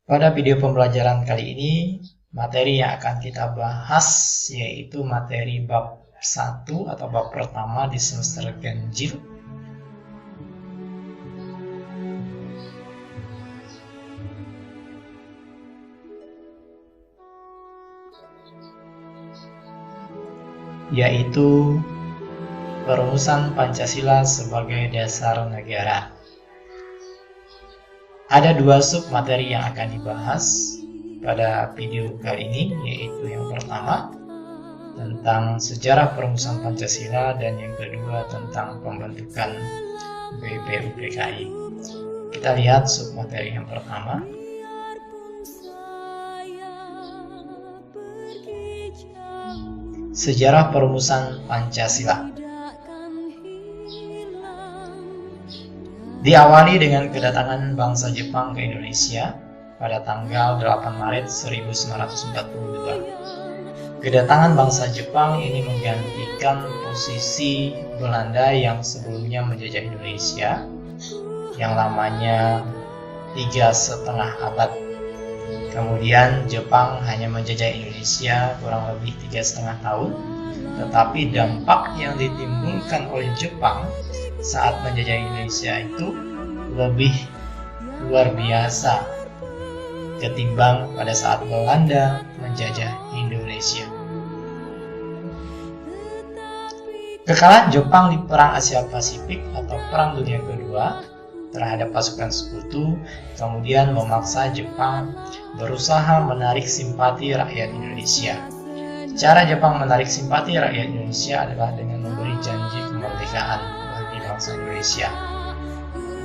Pada video pembelajaran kali ini, materi yang akan kita bahas yaitu materi bab 1 atau bab pertama di semester ganjil. Yaitu perumusan Pancasila sebagai dasar negara. Ada dua sub materi yang akan dibahas pada video kali ini, yaitu yang pertama tentang sejarah perumusan Pancasila dan yang kedua tentang pembentukan BPUPKI. Kita lihat sub materi yang pertama. Sejarah perumusan Pancasila. Diawali dengan kedatangan bangsa Jepang ke Indonesia pada tanggal 8 Maret 1942. Kedatangan bangsa Jepang ini menggantikan posisi Belanda yang sebelumnya menjajah Indonesia, yang lamanya 3,5 abad. Kemudian Jepang hanya menjajah Indonesia kurang lebih 3,5 tahun, tetapi dampak yang ditimbulkan oleh Jepang saat menjajah Indonesia itu lebih luar biasa ketimbang pada saat Belanda menjajah Indonesia. Kekalahan Jepang di Perang Asia Pasifik atau Perang Dunia Kedua terhadap pasukan sekutu kemudian memaksa Jepang berusaha menarik simpati rakyat Indonesia. Cara Jepang menarik simpati rakyat Indonesia adalah dengan memberi janji kemerdekaan bagi bangsa Indonesia.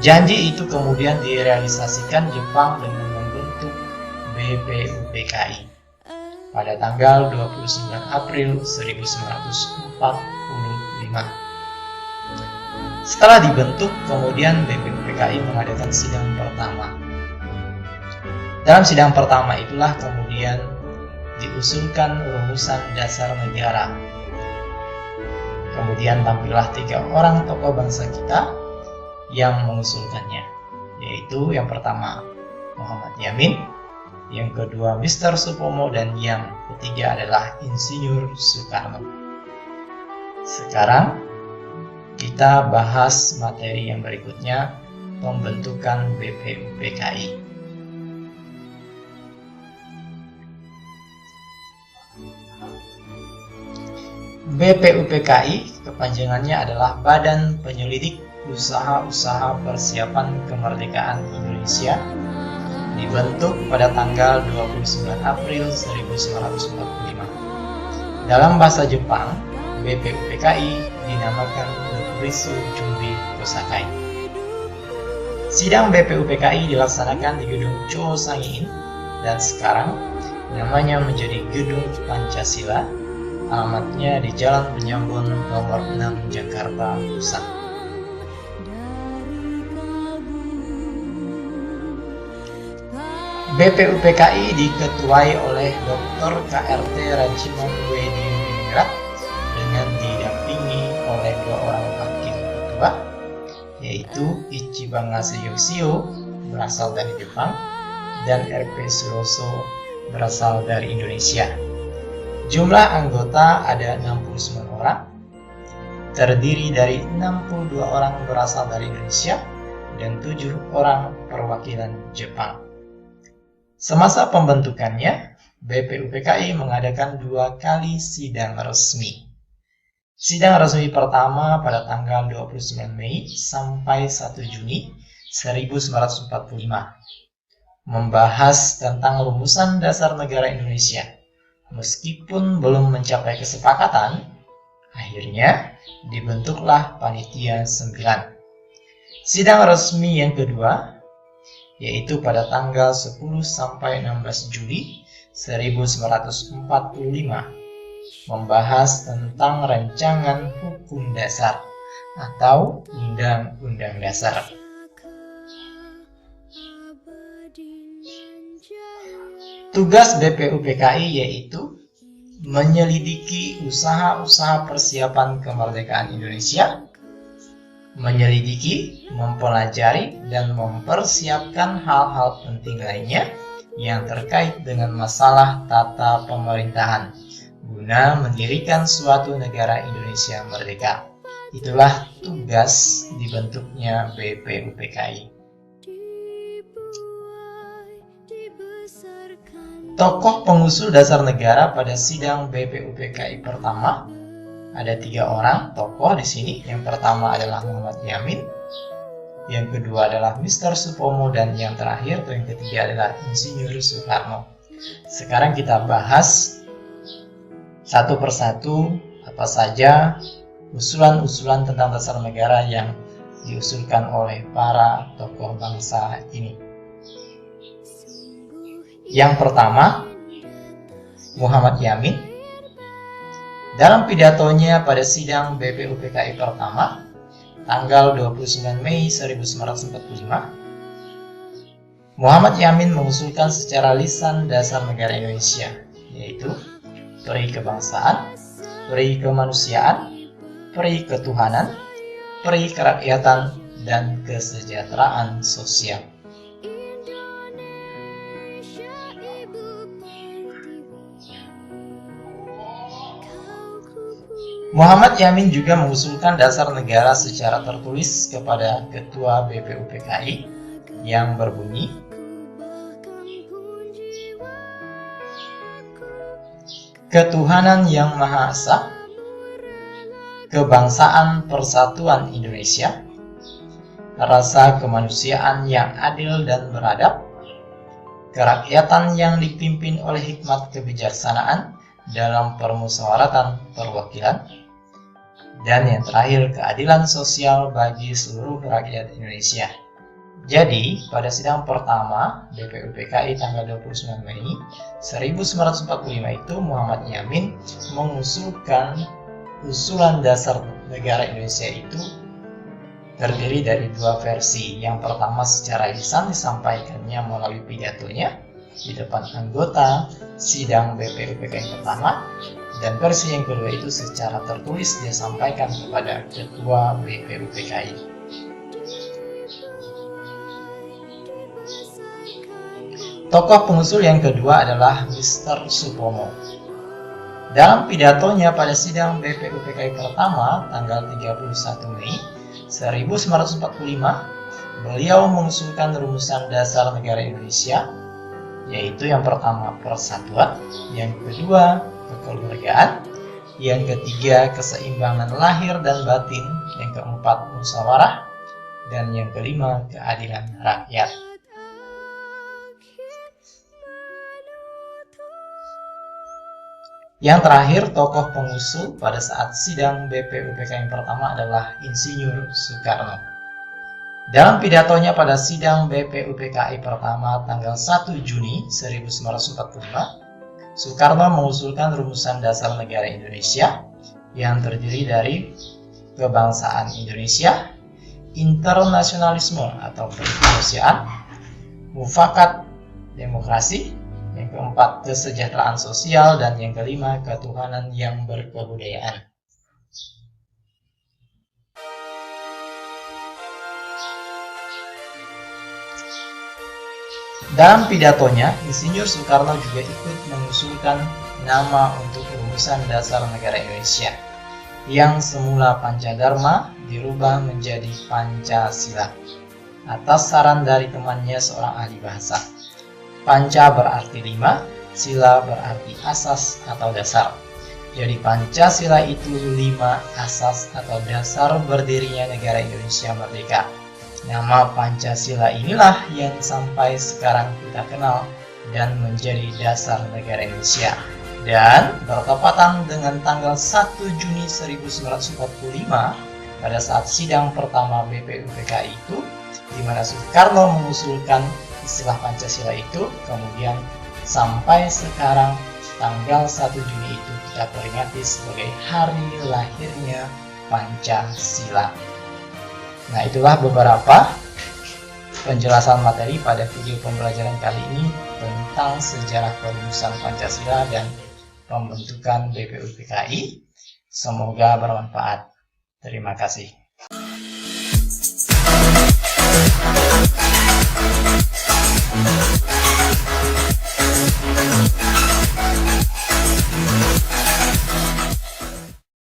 Janji itu kemudian direalisasikan Jepang dengan membentuk BPUPKI pada tanggal 29 April 1945. Setelah dibentuk, kemudian BPUPKI mengadakan sidang pertama. Dalam sidang pertama itulah kemudian diusulkan rumusan dasar negara. Kemudian tampillah 3 orang tokoh bangsa kita yang mengusulkannya, yaitu yang pertama Muhammad Yamin, yang kedua Mr. Supomo, dan yang ketiga adalah Insinyur Soekarno. Sekarang kita bahas materi yang berikutnya, pembentukan BPUPKI. BPUPKI kepanjangannya adalah Badan Penyelidik Usaha-Usaha Persiapan Kemerdekaan Indonesia, dibentuk pada tanggal 29 April 1945. Dalam bahasa Jepang, BPUPKI dinamakan Bukuritsu Jumbi Kosakai. Sidang BPUPKI dilaksanakan di gedung Chosangiin dan sekarang namanya menjadi Gedung Pancasila. Alamatnya di Jalan Penyambon nomor 6 Jakarta Pusat. BPUPKI diketuai oleh Dr. KRT Rajiman Wediningrat dengan didampingi oleh 2 orang wakil ketua, yaitu Ichibangase Yoshio berasal dari Jepang dan RP Suroso berasal dari Indonesia. Jumlah anggota ada 69 orang, terdiri dari 62 orang berasal dari Indonesia dan 7 orang perwakilan Jepang. Semasa pembentukannya, BPUPKI mengadakan 2 kali sidang resmi. Sidang resmi pertama pada tanggal 29 Mei sampai 1 Juni 1945 membahas tentang rumusan dasar negara Indonesia. Meskipun belum mencapai kesepakatan, akhirnya dibentuklah Panitia 9. Sidang resmi yang kedua, yaitu pada tanggal 10 sampai 16 Juli 1945, membahas tentang rancangan hukum dasar atau Undang-Undang Dasar. Tugas BPUPKI yaitu menyelidiki usaha-usaha persiapan kemerdekaan Indonesia, menyelidiki, mempelajari, dan mempersiapkan hal-hal penting lainnya yang terkait dengan masalah tata pemerintahan guna mendirikan suatu negara Indonesia merdeka. Itulah tugas dibentuknya BPUPKI. Tokoh pengusul dasar negara pada sidang BPUPKI pertama ada 3 orang tokoh di sini. Yang pertama adalah Muhammad Yamin, yang kedua adalah Mr. Supomo, dan yang terakhir atau yang ketiga adalah Insinyur Soekarno. Sekarang kita bahas satu persatu apa saja usulan-usulan tentang dasar negara yang diusulkan oleh para tokoh bangsa ini. Yang pertama, Muhammad Yamin dalam pidatonya pada sidang BPUPKI pertama tanggal 29 Mei 1945, Muhammad Yamin mengusulkan secara lisan dasar negara Indonesia, yaitu peri kebangsaan, peri kemanusiaan, peri ketuhanan, peri kerakyatan, dan kesejahteraan sosial. Muhammad Yamin juga mengusulkan dasar negara secara tertulis kepada Ketua BPUPKI yang berbunyi, ketuhanan yang Maha Esa, kebangsaan persatuan Indonesia, rasa kemanusiaan yang adil dan beradab, kerakyatan yang dipimpin oleh hikmat kebijaksanaan dalam permusyawaratan perwakilan, dan yang terakhir keadilan sosial bagi seluruh rakyat Indonesia. Jadi, pada sidang pertama BPUPKI tanggal 29 Mei 1945 itu Muhammad Yamin mengusulkan usulan dasar negara Indonesia itu terdiri dari 2 versi. Yang pertama secara lisan disampaikannya melalui pidatonya di depan anggota sidang BPUPKI pertama, dan versi yang kedua itu secara tertulis dia sampaikan kepada Ketua BPUPKI. Tokoh pengusul yang kedua adalah Mr. Supomo. Dalam pidatonya pada sidang BPUPKI pertama tanggal 31 Mei 1945, beliau mengusulkan rumusan dasar negara Indonesia, yaitu yang pertama persatuan, yang kedua kekeluargaan, yang ketiga keseimbangan lahir dan batin, yang keempat musyawarah, dan yang kelima keadilan rakyat. Yang terakhir, tokoh pengusul pada saat sidang BPUPKI yang pertama adalah Insinyur Soekarno. Dalam pidatonya pada sidang BPUPKI pertama tanggal 1 Juni 1945, Soekarno mengusulkan rumusan dasar negara Indonesia yang terdiri dari kebangsaan Indonesia, internasionalisme atau kemanusiaan, mufakat demokrasi, yang keempat kesejahteraan sosial, dan yang kelima ketuhanan yang berkebudayaan. Dalam pidatonya, Insinyur Soekarno juga ikut mengusulkan nama untuk rumusan dasar negara Indonesia yang semula Pancadharma dirubah menjadi Pancasila atas saran dari temannya seorang ahli bahasa. Panca berarti 5, sila berarti asas atau dasar. Jadi Pancasila itu 5 asas atau dasar berdirinya negara Indonesia merdeka. Nama Pancasila inilah yang sampai sekarang kita kenal dan menjadi dasar negara Indonesia. Dan bertepatan dengan tanggal 1 Juni 1945 pada saat sidang pertama BPUPKI itu, di mana Soekarno mengusulkan istilah Pancasila itu, kemudian sampai sekarang tanggal 1 Juni itu kita peringati sebagai hari lahirnya Pancasila. Nah, itulah beberapa penjelasan materi pada video pembelajaran kali ini tentang sejarah perumusan Pancasila dan pembentukan BPUPKI. Semoga bermanfaat. Terima kasih. Thank you.